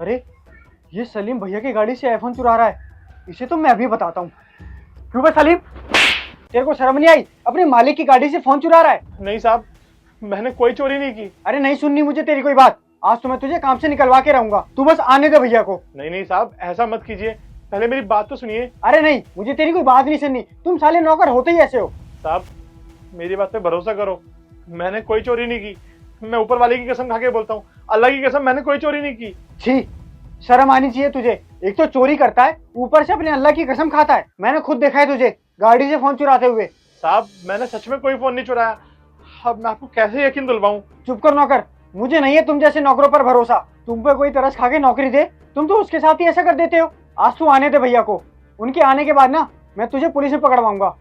अरे ये सलीम भैया की गाड़ी से आईफोन चुरा रहा है। इसे तो मैं अभी बताता हूँ। क्यों बे सलीम, तेरे को शर्म नहीं आई? अपने मालिक की गाड़ी से फोन चुरा रहा है। नहीं साहब, मैंने कोई चोरी नहीं की। अरे नहीं सुननी मुझे तेरी कोई बात। आज तो मैं तुझे काम से निकलवा के रहूंगा। तू बस आने दे भैया को। नहीं नहीं साहब, ऐसा मत कीजिए, पहले मेरी बात तो सुनिए। अरे नहीं, मुझे तेरी कोई बात नहीं सुननी। तुम साले नौकर होते ही ऐसे हो। साहब मेरी बात पे भरोसा करो, मैंने कोई चोरी नहीं की। मैं ऊपर वाले की कसम खा के बोलता हूँ, अल्लाह की कसम, मैंने कोई चोरी नहीं की। छी, शर्म आनी चाहिए तुझे। एक तो चोरी करता है, ऊपर से अपने अल्लाह की कसम खाता है। मैंने खुद देखा है तुझे गाड़ी से फोन चुराते हुए। साहब मैंने सच में कोई फोन नहीं चुराया। अब मैं आपको कैसे यकीन दिलवाऊं? चुप कर नौकर, मुझे नहीं है तुम जैसे नौकरों पर भरोसा। तुम पे कोई तरस खा के नौकरी दे, तुम तो उसके साथ ही ऐसा कर देते हो। आज तू आने दे भैया को। उनके आने के बाद ना मैं तुझे पुलिस में पकड़वाऊंगा।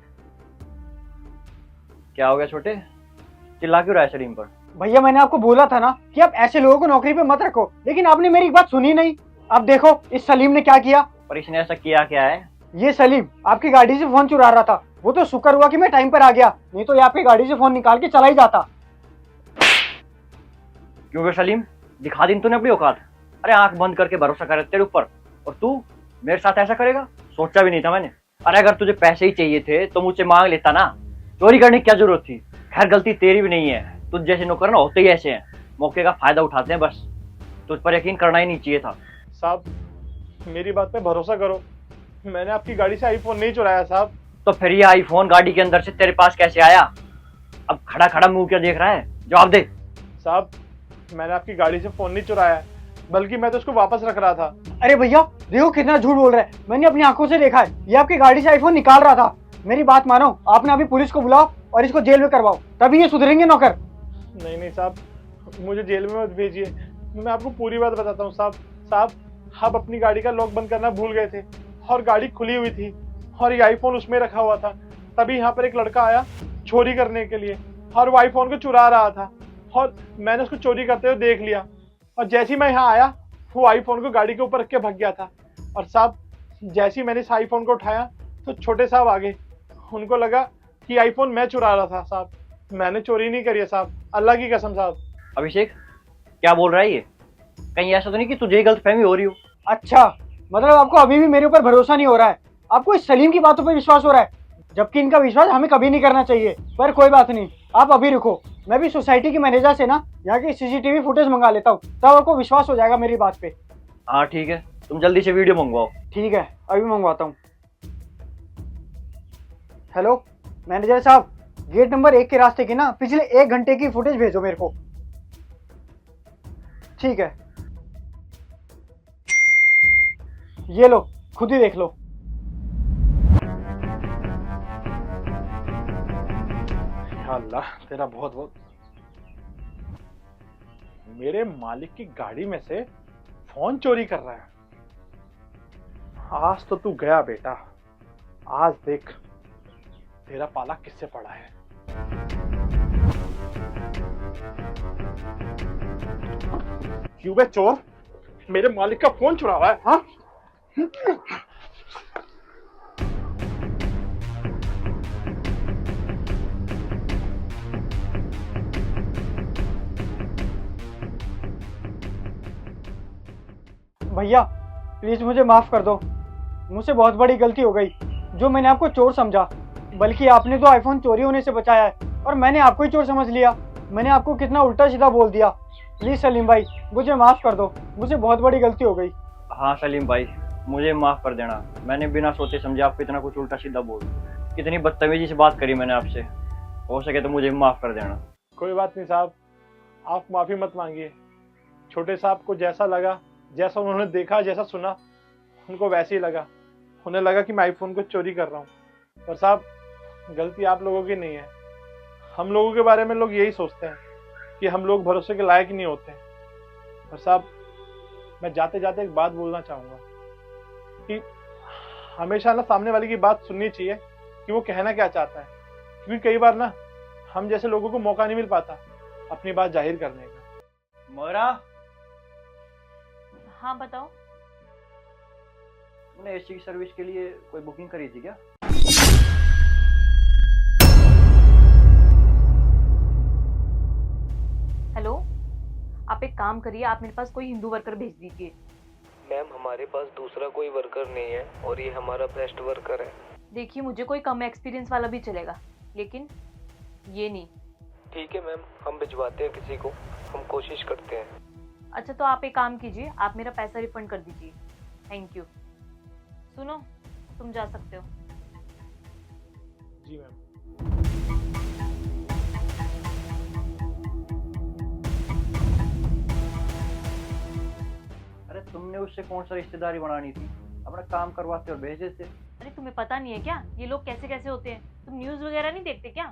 क्या हो गया छोटे, चिल्ला क्यों रहा है सलीम पर? भैया मैंने आपको बोला था ना कि आप ऐसे लोगों को नौकरी पे मत रखो, लेकिन आपने मेरी बात सुनी नहीं। अब देखो इस सलीम ने क्या किया। पर इसने ऐसा किया क्या है? ये सलीम आपकी गाड़ी से फोन चुरा रहा था। वो तो शुक्र हुआ कि मैं टाइम पर आ गया, नहीं तो ये आपकी गाड़ी से फोन निकाल के चला ही जाता। क्यों बे सलीम, दिखा दी तूने अपनी औकात। अरे आंख बंद करके भरोसा कर तेरे ऊपर, और तू मेरे साथ ऐसा करेगा? सोचा भी नहीं था मैंने। अरे अगर तुझे पैसे ही चाहिए थे तो मुझसे मांग लेता ना, चोरी करने की क्या जरूरत थी? खैर गलती तेरी भी नहीं है, तुझ जैसे नौकर ना होते ही ऐसे हैं, मौके का फायदा उठाते हैं बस। तुझ पर यकीन करना ही नहीं चाहिए था। साहब मेरी बात पे भरोसा करो, मैंने आपकी गाड़ी से आईफोन नहीं चुराया साहब। तो फिर ये आईफोन गाड़ी के अंदर से तेरे पास कैसे आया? अब खड़ा खड़ा मुंह क्या देख रहा है, जवाब दे। साहब मैंने आपकी गाड़ी से फोन नहीं चुराया, बल्कि मैं तो उसको वापस रख रहा था। अरे भैया देखो कितना झूठ बोल रहा है। मैंने अपनी आंखों से देखा है, ये आपकी गाड़ी से आईफोन निकाल रहा था। मेरी बात मानो, आपने अभी पुलिस को बुलाओ और इसको जेल में करवाओ, तभी ये सुधरेंगे नौकर। नहीं नहीं साहब, मुझे जेल में मत भेजिए, मैं आपको पूरी बात बताता हूँ साहब। साहब आप अपनी गाड़ी का लॉक बंद करना भूल गए थे और गाड़ी खुली हुई थी और ये आईफोन उसमें रखा हुआ था। तभी यहाँ पर एक लड़का आया चोरी करने के लिए और वो आईफोन को चुरा रहा था और मैंने उसको चोरी करते हुए देख लिया। और जैसे ही मैं यहाँ आया वो आईफोन को गाड़ी के ऊपर रख के भाग गया था। और साहब जैसे ही मैंने इस आईफोन को उठाया तो छोटे साहब आ गए। उनको लगा कि आईफोन मैं चुरा रहा था। साहब मैंने चोरी नहीं करी है साहब, अल्लाह की कसम साहब। अभिषेक क्या बोल रहा है ये? कहीं ऐसा तो नहीं कि तुझे गलतफहमी हो रही हो? अच्छा, मतलब आपको अभी भी मेरे ऊपर भरोसा नहीं हो रहा है? आपको इस सलीम की बातों पर विश्वास हो रहा है, जबकि इनका विश्वास हमें कभी नहीं करना चाहिए। पर कोई बात नहीं, आप अभी रुको, मैं भी सोसाइटी के मैनेजर से ना यहाँ की सीसीटीवी फुटेज मंगा लेता हूँ, तब आपको विश्वास हो जाएगा मेरी बात पे। हाँ ठीक है, तुम जल्दी से वीडियो मंगवाओ। ठीक है, अभी मंगवाता हूँ। हेलो मैनेजर साहब, गेट नंबर 1 के रास्ते की ना पिछले 1 घंटे की फुटेज भेजो मेरे को। ठीक है, ये लो, खुद ही देख लो। या अल्लाह तेरा बहुत बहुत। मेरे मालिक की गाड़ी में से फोन चोरी कर रहा है। आज तो तू गया बेटा, आज देख तेरा पाला किससे पड़ा है। क्यों बे चोर, मेरे मालिक का फोन चुरा हुआ है? हाँ भैया प्लीज मुझे माफ कर दो, मुझसे बहुत बड़ी गलती हो गई। जो मैंने आपको चोर समझा, बल्कि आपने तो आईफोन चोरी होने से बचाया है और मैंने आपको ही चोर समझ लिया। मैंने आपको कितना उल्टा सीधा बोल दिया। प्लीज सलीम भाई मुझे माफ कर दो, मुझसे बहुत बड़ी गलती हो गई। हाँ सलीम भाई, मुझे माफ कर देना, मैंने बिना सोचे समझे आपको इतना कुछ उल्टा सीधा बोल, कितनी बदतमीजी से बात करी मैंने आपसे। हो सके तो मुझे माफ कर देना। कोई बात नहीं साहब, आप माफी मत मांगिए। छोटे साहब को जैसा लगा, जैसा उन्होंने देखा, जैसा सुना, उनको वैसे ही लगा। उन्हें लगा कि मैं आईफोन को चोरी कर रहा हूँ। पर साहब गलती आप लोगों की नहीं है। हम लोगों के बारे में लोग यही सोचते हैं कि हम लोग भरोसे के लायक नहीं होते। पर साहब मैं जाते जाते एक बात बोलना चाहूँगा कि हमेशा ना सामने वाले की बात सुननी चाहिए कि वो कहना क्या चाहता है, क्योंकि कई बार ना हम जैसे लोगों को मौका नहीं मिल पाता अपनी बात जाहिर करने का। मोरा, हाँ बताओ। तुमने एसी की सर्विस के लिए कोई बुकिंग करी थी क्या? हेलो, आप एक काम करिए, आप मेरे पास कोई हिंदू वर्कर भेज दीजिए। मैम हमारे पास दूसरा कोई वर्कर नहीं है और ये हमारा बेस्ट वर्कर है। देखिए मुझे कोई कम एक्सपीरियंस वाला भी चलेगा, लेकिन ये नहीं। ठीक है मैम, हम भिजवाते हैं किसी को, हम कोशिश करते हैं। अच्छा तो आप एक काम कीजिए, आप मेरा पैसा रिफंड कर दीजिए। Thank you. सुनो, तुम जा सकते हो। जी मैम। अरे तुमने उससे कौन सा रिश्तेदारी बनानी थी, अपना काम करवाते और भेज देते। अरे तुम्हें पता नहीं है क्या ये लोग कैसे कैसे होते हैं? तुम न्यूज़ वगैरह नहीं देखते क्या?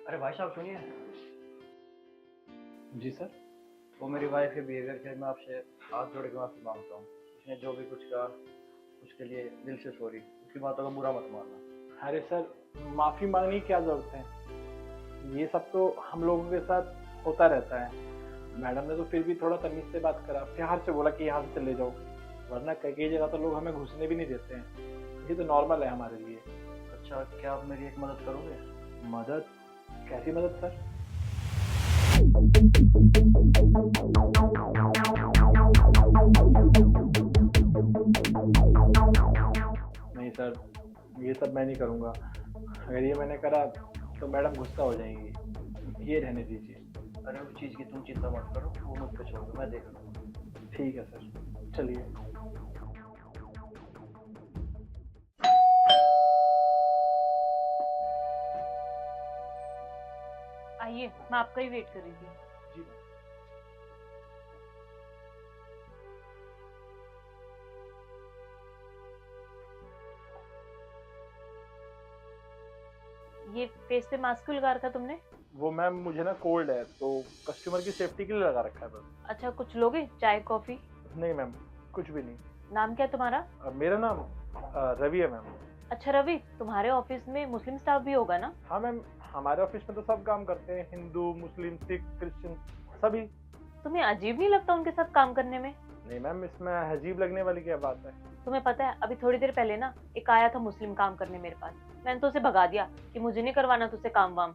अरे भाई साहब सुनिए, जी सर। वो मेरी वाइफ के बिहेवियर के मैं आपसे हाथ जोड़ के माफी मांगता हूँ। उसने जो भी कुछ कहा उसके लिए दिल से सॉरी। उसकी बातों का बुरा मत मानना। अरे सर, माफी मांगने की क्या जरूरत है, ये सब तो हम लोगों के साथ होता रहता है। मैडम ने तो फिर भी थोड़ा तमीज से बात करा, प्यार से बोला कि यहाँ से चले जाओ, वरना कई जगह तो लोग हमें घुसने भी नहीं देते हैं। ये तो नॉर्मल है हमारे लिए। अच्छा क्या आप मेरी एक मदद करोगे? मदद? कैसी मदद सर? नहीं सर, ये सब मैं नहीं करूँगा। अगर ये मैंने करा तो मैडम गुस्सा हो जाएंगी, ये रहने दीजिए। अरे उस चीज़ की तुम चिंता मत करो, वो मुझ पे छोड़ दो, मैं देख लूँगा। ठीक है सर, चलिए। आइए, मैं आपका ही वेट कर रही थी। जी ये फेस पे मास्क क्यों लगा रखा तुमने? वो मैम मुझे ना कोल्ड है तो कस्टमर की सेफ्टी के लिए लगा रखा है बस। अच्छा कुछ लोगे? चाय कॉफी? नहीं मैम, कुछ भी नहीं। नाम क्या है तुम्हारा? मेरा नाम रवि है मैम। अच्छा रवि, तुम्हारे ऑफिस में मुस्लिम स्टाफ भी होगा ना? हाँ मैम, हमारे ऑफिस में तो सब काम करते हैं, हिंदू, मुस्लिम, सिख, क्रिश्चियन सभी। तुम्हें अजीब नहीं लगता उनके साथ काम करने में? नहीं मैम, इसमें अजीब लगने वाली क्या बात है। तुम्हें पता है अभी थोड़ी देर पहले ना एक आया था मुस्लिम काम करने मेरे पास, मैंने तो उसे भगा दिया कि मुझे नहीं करवाना तुझसे काम वाम।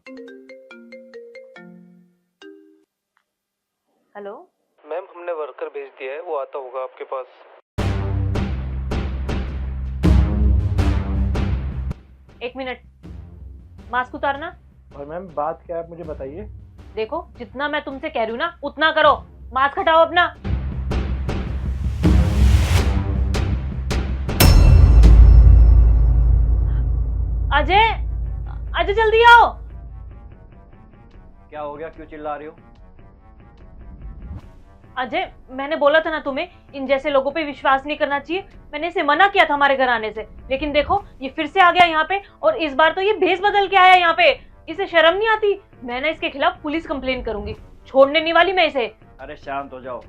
हेलो मैम हमने वर्कर भेज दिया है, वो आता होगा आपके पास। एक मिनट, मास्क उतारना। और मैम बात क्या है आप मुझे बताइए। देखो जितना मैं तुमसे कह रही हूँ ना उतना करो, मास्क हटाओ अपना। अजय, अजय जल्दी आओ। क्या हो गया, क्यों चिल्ला रही हो? अजय मैंने बोला था ना तुम्हें इन जैसे लोगों पे विश्वास नहीं करना चाहिए। मैंने इसे मना किया था हमारे घर आने से, लेकिन देखो ये फिर से आ गया यहाँ पे, और इस बार तो ये भेष बदल के आया यहाँ पे। इसे शर्म नहीं आती? मैं ना इसके खिलाफ पुलिस कंप्लेन करूंगी, छोड़ने नहीं वाली मैं इसे। अरे शांत हो जाओ,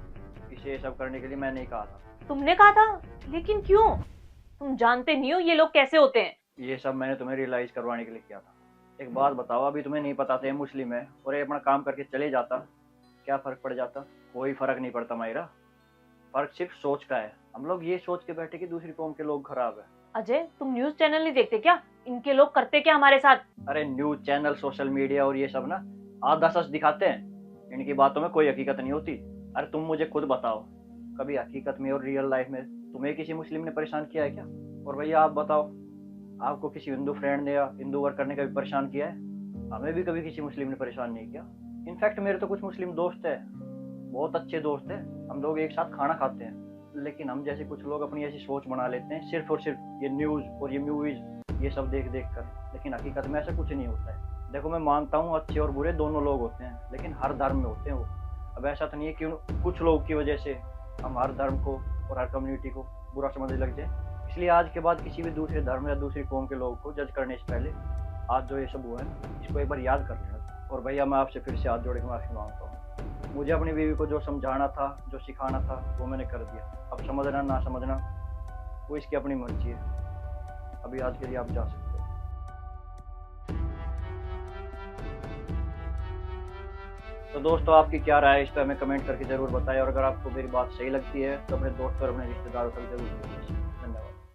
इसे ये सब करने के लिए मैंने ही कहा था। तुमने कहा था, लेकिन क्यों? तुम जानते नहीं हो ये लोग कैसे होते हैं। ये सब मैंने तुम्हें रियलाइज करवाने के लिए किया था। एक बात बताओ, अभी तुम्हें नहीं पता था ये मुस्लिम है और ये अपना काम करके चले जाता, क्या फर्क पड़ जाता? कोई फर्क नहीं पड़ता मायरा, फर्क सिर्फ सोच का है। हम लोग ये सोच के बैठे कि दूसरी कौम के लोग खराब है। अजय तुम न्यूज चैनल नहीं देखते क्या? इनके लोग करते क्या हमारे साथ? अरे न्यूज चैनल, सोशल मीडिया और ये सब ना आधा सच दिखाते हैं, इनकी बातों में कोई हकीकत नहीं होती। अरे तुम मुझे खुद बताओ, कभी हकीकत में और रियल लाइफ में तुम्हें किसी मुस्लिम ने परेशान किया है क्या? और भैया आप बताओ, आपको किसी हिंदू फ्रेंड ने या हिंदू वर्क करने का भी परेशान किया है? हमें भी कभी किसी मुस्लिम ने परेशान नहीं किया। इनफैक्ट मेरे तो कुछ मुस्लिम दोस्त है, बहुत अच्छे दोस्त हैं, हम लोग एक साथ खाना खाते हैं। लेकिन हम जैसे कुछ लोग अपनी ऐसी सोच बना लेते हैं सिर्फ और सिर्फ ये न्यूज़ और ये मूवीज ये सब देख देख कर, लेकिन हकीकत में ऐसा कुछ नहीं होता है। देखो मैं मानता हूँ अच्छे और बुरे दोनों लोग होते हैं, लेकिन हर धर्म में होते हैं वो। अब ऐसा तो नहीं है कि कुछ लोगों की वजह से हम हर धर्म को और हर कम्युनिटी को बुरा समझने लग जाए। इसलिए आज के बाद किसी भी दूसरे धर्म या दूसरी कौम के लोगों को जज करने से पहले आज जो ये सब हुआ है इसको एक बार याद कर लेना। और भैया मैं आपसे फिर से हाथ जोड़ के माफी मांगता हूँ। मुझे अपनी बीवी को जो समझाना था, जो सिखाना था, वो मैंने कर दिया। अब समझना ना समझना वो इसकी अपनी मर्जी है। अभी आज के लिए आप जा सकते हो। तो दोस्तों आपकी क्या राय है इस पर हमें कमेंट करके जरूर बताएं, और अगर आपको मेरी बात सही लगती है तो अपने दोस्तों और अपने रिश्तेदारों तक जरूर